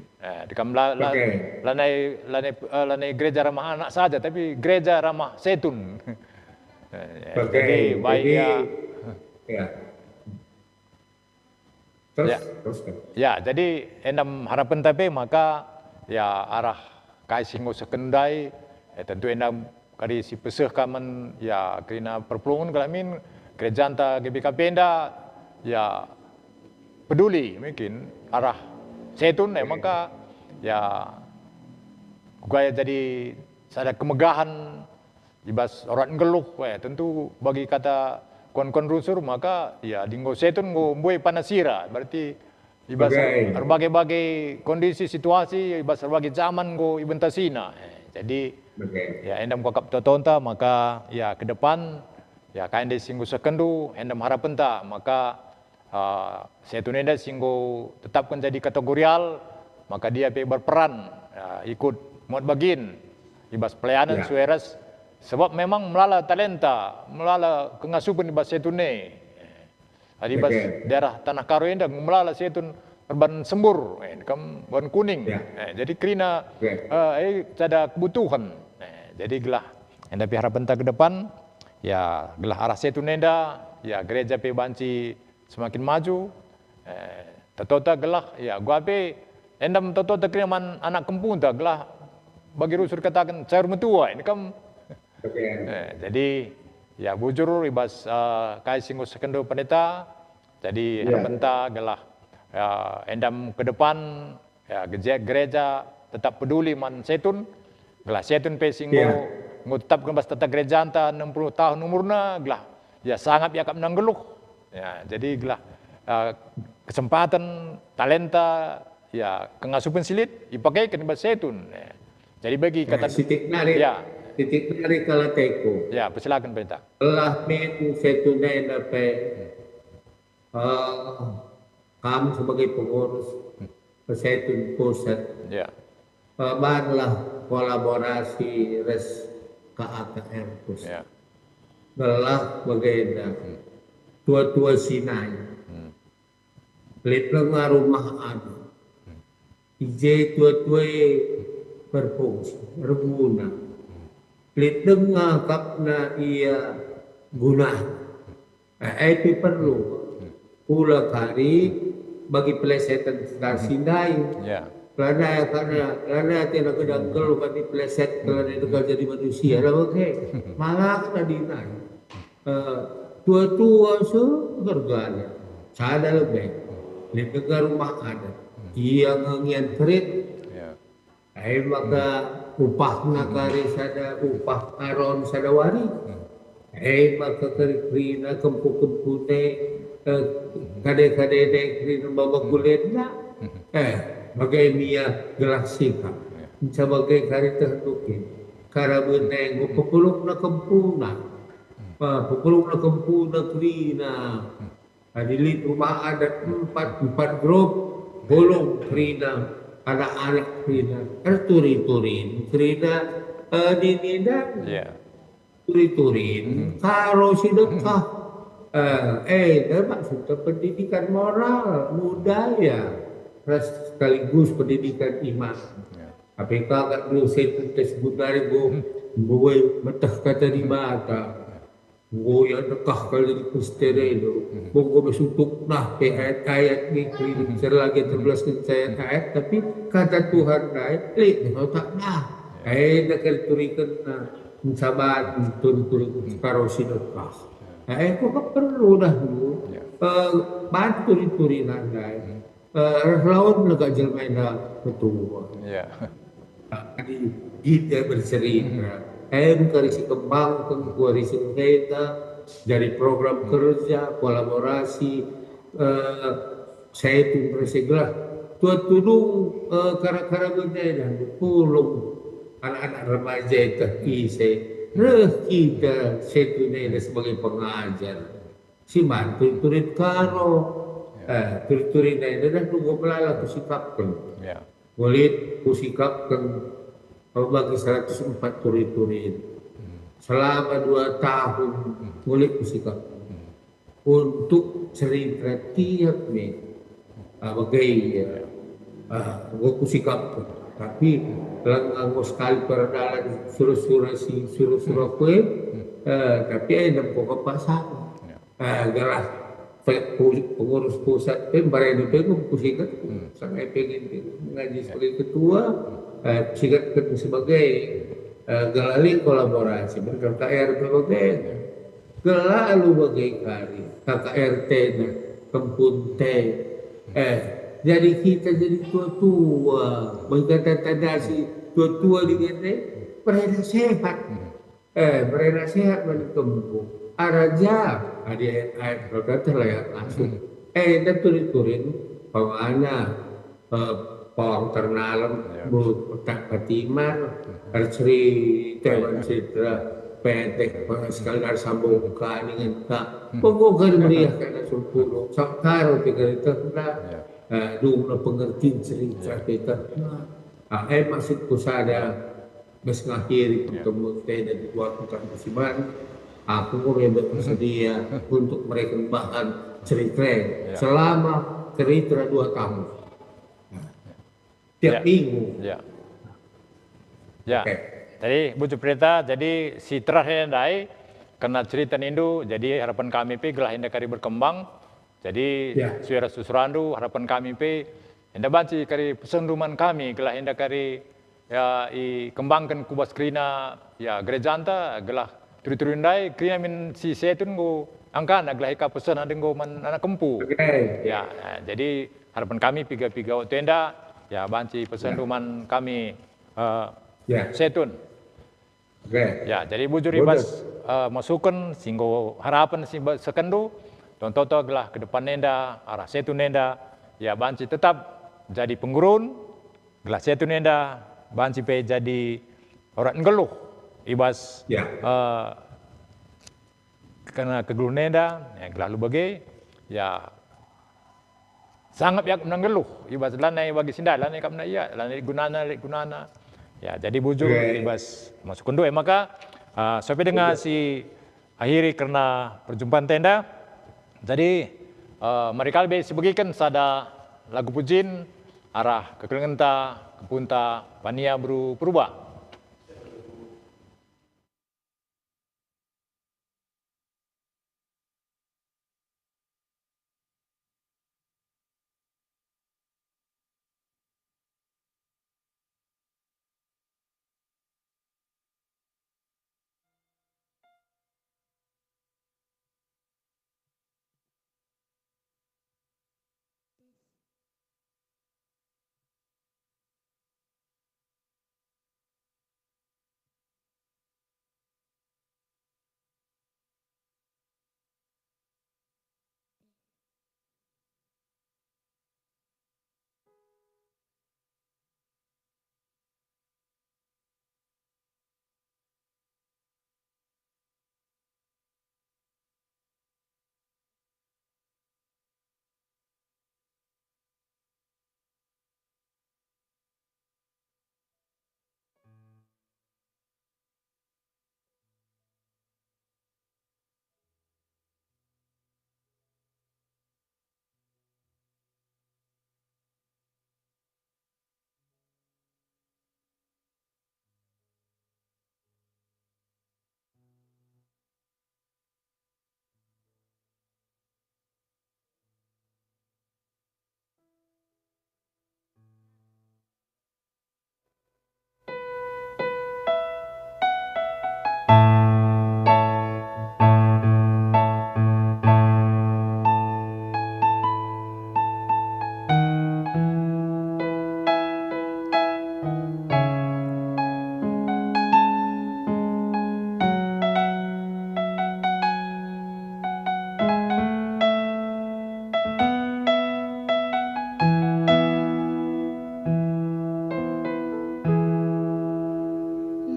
lanai gereja ramah anak saja tapi gereja ramah setun. Jadi baik ya. Ya jadi endam harapan tapi maka ya arah kai singgo sekendai tentu endam kari si peseh kaman ya kerana perpulungan kalamin gereja anta GBKP enda ya peduli mungkin arah setun maka ya gaya jadi ada kemegahan ibas orang ngeluh tentu bagi kata kon rusur maka ya dinggo setun go mboi panasira berarti ibas berbagai kondisi situasi ibas berbagai zaman go ibentasina jadi ya endam kokap totonta maka ya ke depan ya kain de singgu sekendu endam harapan ta maka setunenda singgo tetapkan jadi kategorial maka dia berperan ikut muat bagin ibas pelayanan sueras sebab memang melala talenta melala kengasupan ibas setune ibas daerah tanah karo enda melala setun perban sembur kam ban kuning jadi kerina ada kebutuhan jadi gelah enda pi harapan ta ke depan ya gelah arah setunenda ya gereja pe banci semakin maju, tatota gelah, ya gua pe endam tatota kiriman anak kampung tak gelah bagi rusur katakan cair metua ini kan, jadi ya bujur ibas kai singgo sekendo pendeta, jadi harapan ta gelah ya, endam ke depan ya gereja tetap peduli man setun, gelah setun pesing ngutab kembas tata gereja anta 60 tahun umurna, gelah ya sangat yakap nanggeluh, ya jadi gelah kesempatan talenta ya kengasupan silit dipakai ke bas setun, ya. Jadi bagi kata titik nari kalateko. Ya, persilakan Pendeta. Telah men setunai dapat kami sebagai pengurus Setun Pusat Ya. banlah kolaborasi res KAKR Pusat. Ya. Telah bagaimana tua-tua Sinai. Lihat rumah ada. Ije tua-tua berfungsi, berguna. Lihat kapna ia guna. Itu perlu. Pula kali bagi pelesetan Sinai. Ya. Karena tidak kedang kalau kan dipeleset kalau itu jadi manusia lah oke. Malah kena dinai. Tua-tua bergana. Sada lebih. Lihat rumah ada. Ia ngangian kerit. Ya. Maka upah nakari sada upah aron sadawari. Maka kerina kempu-kempune kade-kade kerina babak kulitna. Bagai mia gelah sikap. Sebagai kari tertukin. Karabuneng pepuluk na kempuna. Pepuluk na kempuna kerina. Adilit rumah adat empat grup. Bolong kerina. Anak-anak kerina. Turi-turin. Kerina dinidan. Ya. Turi-turin. Karo sidekah. Maksudnya pendidikan moral, budaya. Sekaligus pendidikan iman. Apk kat dulu saya tersebut dari gue metah kata di mata. Gue yang dekah kali di kusterelo. Gue bersutuk nah ayat-ayat ni selagi terbelaskan ayat tapi kata Tuhan naik klik tak nah. Nak turikan nah sahabat turi karo sidekah. Kok perlu dah dulu bantu turinan naik. Lawan lega jelmaina betul. Ya. Kita bercerita. Karisi kembang karisi kita dari program kerja kolaborasi saya itu bersegera tuat tudung kara-kara benda pulung anak-anak remaja itu kita saya sebagai pengajar si mantu turit karo. Turi-turi na ina na nung wala kusikap kan. Ngulit kusikap kan bagi 104 turi-turi. Selama 2 tahun ngulit kusikap. Untuk cerita tiap me. Bagai gua kusikap kan. Tapi lang sekali peradalan suruh-suruh kue. Tapi ada pokok pasar. Gelas pengurus pusat barang itu kusikat sampai pengen mengaji sebagai ketua sikat sebagai galali kolaborasi dengan KRT sebagai gelalu bagai kari KRT kempun jadi kita jadi tua-tua berkata-kata si tua-tua dengan berada sehat berada sehat menikmati Araja ada ayat berkata layak langsung. Dan turin pengana pawang ternalam tak patiman arsri tewan citra petek sekali ada sambung buka dengan tak pokoknya meriah karena sepuluh sakar tiga itu nak dulu pengertian cerita kita. Maksudku sada bes ngakhiri pertemuan dan diwakilkan musiman. Aku bersedia untuk mereka cerita selama cerita 2 tahun. Tiap minggu. Ya. Jadi Bu Cuprita, jadi si terakhir dai karena cerita Indo, jadi harapan kami gelah hendak kari berkembang. Jadi suara susurandu harapan kami hendak banci kari pesan ruman kami gelah hendak kari ya kembangkan kubas krina ya gereja anta gelah turi-turindai kriya min si setun go angka naglahi ka pesan adeng go man anak kempu. Ya, jadi harapan kami piga-piga tenda, ya banci pesenduman kami Ya, setun. oke. Ya, jadi bujur ibas masukan singgo harapan si sekendu, tontoto gelah ke depan nenda, arah setun nenda, ya banci tetap jadi penggurun, gelah setun nenda, banci pe jadi orang ngeluh, ibas Ya. karena kegeluh nenda, ya gelah lu bagai, ya sangat yak mengeluh, ibas lanai bagi sinda, lanai kapna iya, lanai gunana, ya jadi bujur Oke. ibas masuk kundu, maka sampai dengan si akhiri karena perjumpaan tenda, jadi mereka lebih sebagikan sada lagu pujin arah ke kelengenta, ke punta, pania berubah.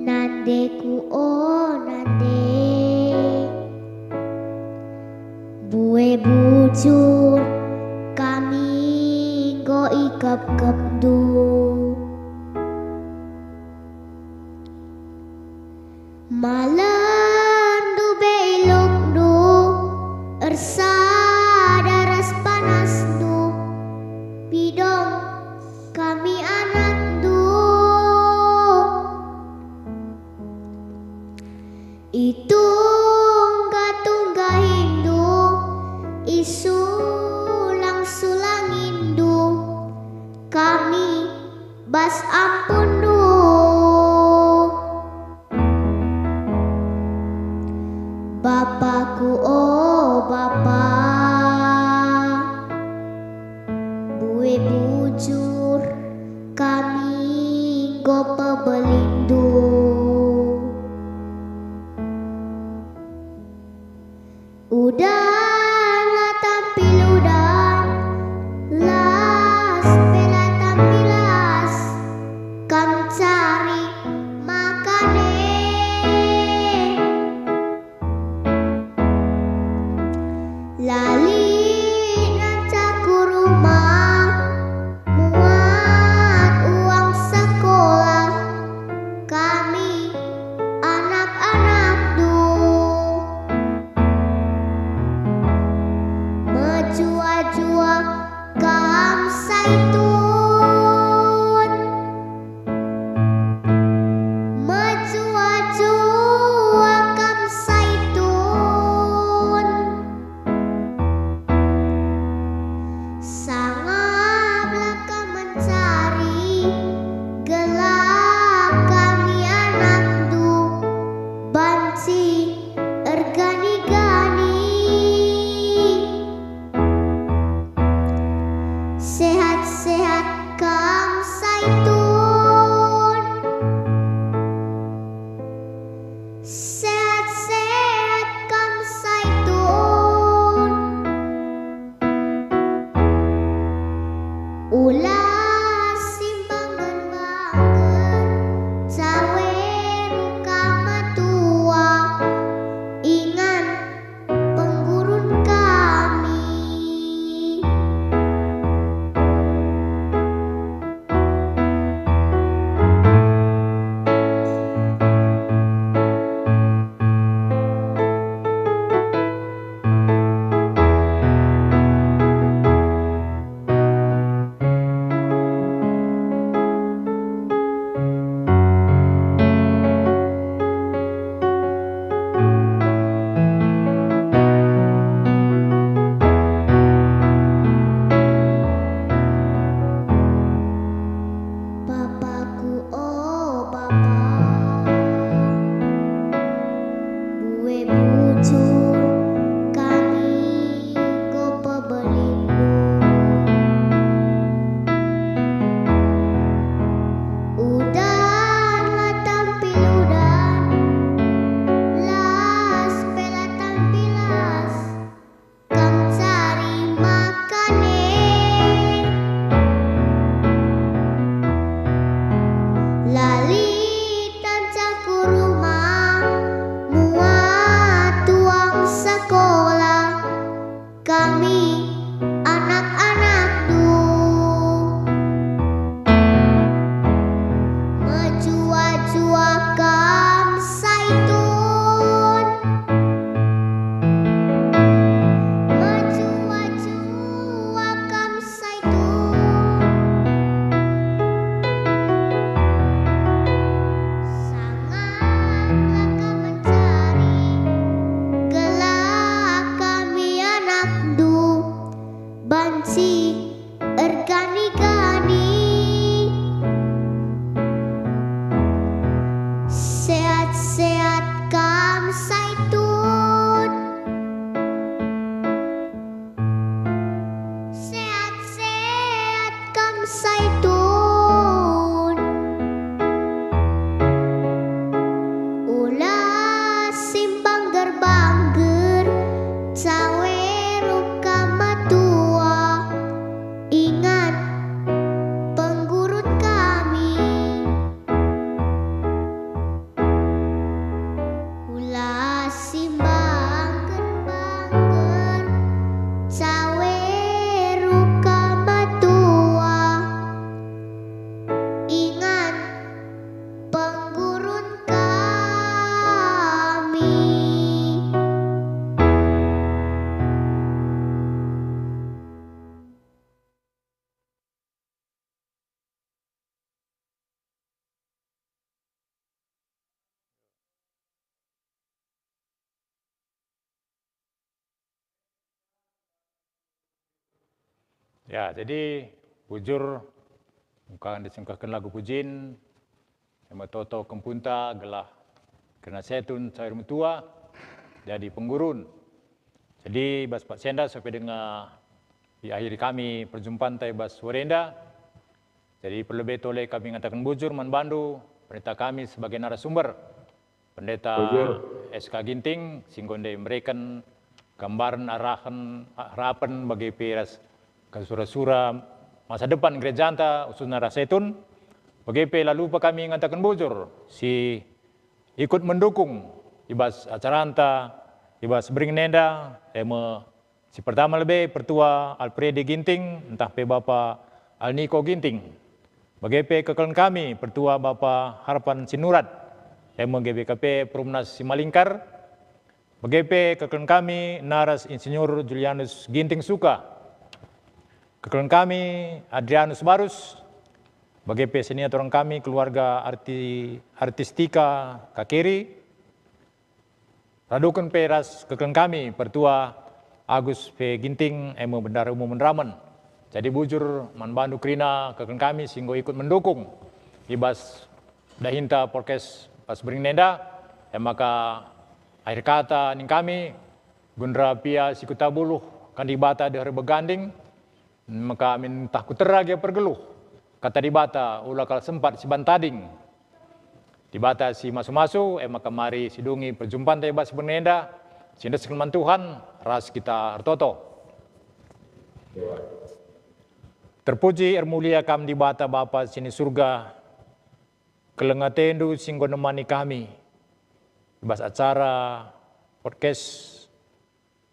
Nandeku oh nande, bue bujur kami go ikap du, malam du belok du, ersa daras panas du, bidong kami anak du. Itu tungga Hindu, isu sulang Hindu, kami bas ampun du. Bapakku oh bapak, bue bujur kami go pebelindu. Udah tampil udah, las pela tampilas, kam cari makane. Lali nancaku rumah, muat uang sekolah, Bue bujur kami go pebelindo. Udan lah tampil udan, las pela tampilas, kang cari makane. Lali tanjaku rumah, muat tuang sekolah, kami anak-anak du. Mejua-jua kam saitun, mejua-jua kam saitun. Sangatlah kau mencari, gelak kami anak du, banci ergani-gani. Sehat-sehat kam saitun, sehat-sehat kam saitun. Ulah simpang gerbangger, cawe ruka matua, ingat penggurut kami. Ulah simbang gerbangger, cawe ruka matua, ingat penggurun kami. Ya, jadi bujur muka disengkahkan lagu pujin, yang toto kempunta gelah kena setun cair mutua jadi penggurun. Jadi bas Pak Senda sampai dengan di akhir kami perjumpaan tay bas Warenda. Jadi perlebih toleh kami mengatakan bujur manbandu pendeta kami sebagai narasumber. Pendeta SK Ginting singgonde memberikan gambaran arahan harapan bagi peras kasura-sura masa depan gereja anta khususnya Rasetun. Bagi lalu kami mengatakan bujur si ikut mendukung ibas acara anta ibas Beringnenda si pertama lebih pertua Alfredi Ginting entah pe Bapak Alniko Ginting. Bagi kekelen kami pertua Bapak Harapan Sinurat GBKP Perumnas Simalingkar. Bagi kekelen kami Naras Insinyur Julianus Ginting Suka. Kekelen kami Adrianus Barus, bagi senior orang kami keluarga artistika Kakiri. Radukan peras kekelen kami pertua Agus P. Ginting Bendara Umum Mendraman. Jadi bujur manbandu krina kekelen kami sehingga ikut mendukung ibas dahinta podcast pas Beringnenda. Maka akhir kata ning kami Gundra Pia Sikutabuluh kandibata di hari beganding. Maka minta kuterage pergeluh kata dibata ulah kal sempat si bantading dibata si masu-masu maka mari sidungi perjumpaan tebas Beringnenda sinda sekalian Tuhan ras kita artoto. Terpuji ermulia kam dibata Bapa sini surga kelengatendu singgo nemani kami bas acara podcast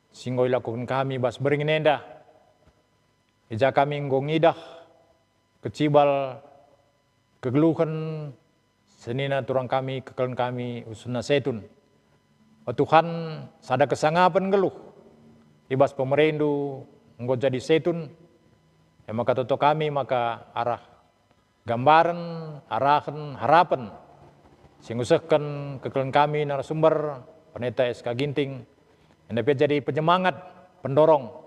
singgo ilakukan kami bas Beringnenda. Ija kami ngongidah kecibal kegeluhan senina turang kami kekelen kami usuna setun. O Tuhan sada kesangapan geluh ibas pemerintah nggo jadi setun. Maka toto kami maka arah gambaran arahan harapan singusahkan kekelen kami narasumber pendeta SK Ginting yang dapat jadi penyemangat pendorong.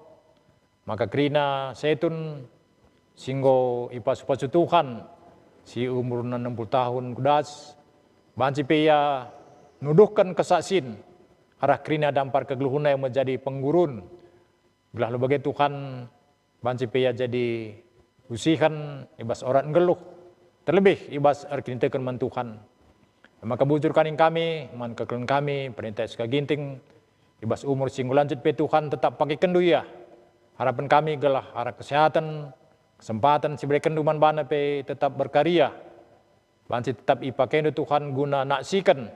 Maka krina setun singgo ipas-pasu Tuhan si umur 60 tahun kudas, banci peya nuduhkan kesaksin, arah kerina dampar kegeluhuna yang menjadi penggurun. Gelah lu bagi Tuhan, banci peya jadi usihan, ibas orang geluh, terlebih ibas arkintekan man Tuhan. Maka bujurkan yang kami, man kekelen kami, perintah suka ginting, ibas umur singgulanjut pe Tuhan tetap pakai kendu ya. Harapan kami gelah arah kesehatan, kesempatan si berikan duman bana pe tetap berkarya. Banci tetap ipakai Tuhan guna naksikan.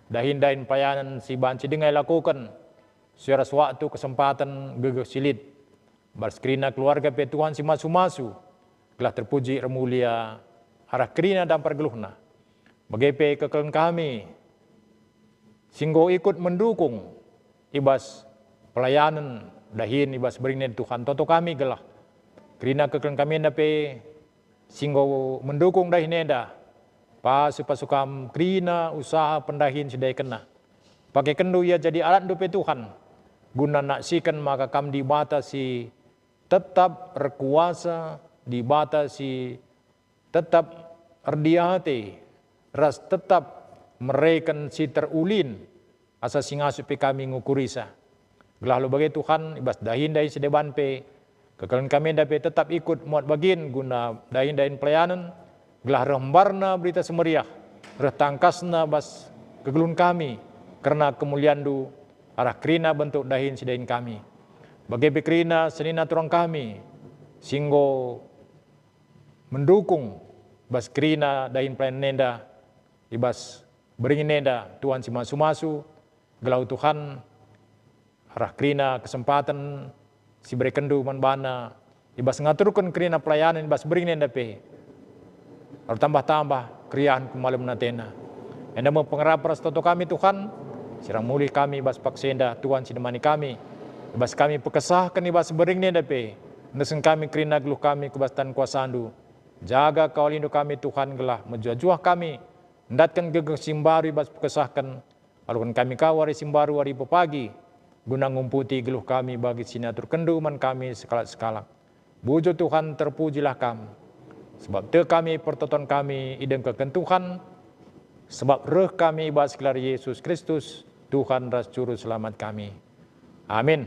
Dahin-dahin pelayanan si banci dengai lakukan. Suara suatu kesempatan gegeh silit. Barskrina keluarga pe Tuhan si masu-masu. Gelah terpuji remulia arah kerina dan pergeluhna. Bagai kekelen kami. Singgo ikut mendukung. Ibas pelayanan. Dahin ibas berikan Tuhan. Toto kami gelah. Kerina kekelen kami nape singgo mendukung dahin enda. Pasukam kerina usaha pendahin sedai kena. Pakai kendu ya jadi alat dupe Tuhan. Guna naksikan maka kam dibatasi tetap berkuasa, dibatasi tetap erdiate, ras tetap mereken si terulin asa singasupi kami ngukurisa. Gelah lu bagi Tuhan ibas dahin sedeban pe kekelen kami dapat tetap ikut muat bagin guna dahin pelayanan. Gelah rembarna berita semeriah, retangkasna bas kegelun kami, karena kemuliaan du arah kerina bentuk dahin sidain kami. Bagi bekrina senina turang kami, singgo mendukung bas kerina dahin pelayan nenda, ibas beringin nenda Tuhan si masu-masu, gelau Tuhan arah kerina kesempatan si berekendu manbana, ibas ngaturkan kerina pelayanan ibas beringin nenda pe. Harus tambah-tambah kriaan kemalam natena. Enda mau pengerap rastoto kami Tuhan, sirang mulih kami bas paksenda Tuhan sidemani kami. Bas kami pekesahkan ibas bering nenda pe. Nesen kami kerina geluh kami kebastan kuasandu. Jaga kawalindu kami Tuhan gelah menjuah-juah kami. Ndatkan gegeh simbaru ibas pekesahkan. Alukan kami kawari simbaru hari pepagi. Guna ngumputi geluh kami bagi sinatur kenduman kami sekala-sekala. Bujo Tuhan terpujilah kami. Sebab te kami pertonton kami ideng keken Tuhan. Sebab reh kami ibas gelar Yesus Kristus. Tuhan ras juru selamat kami. Amin.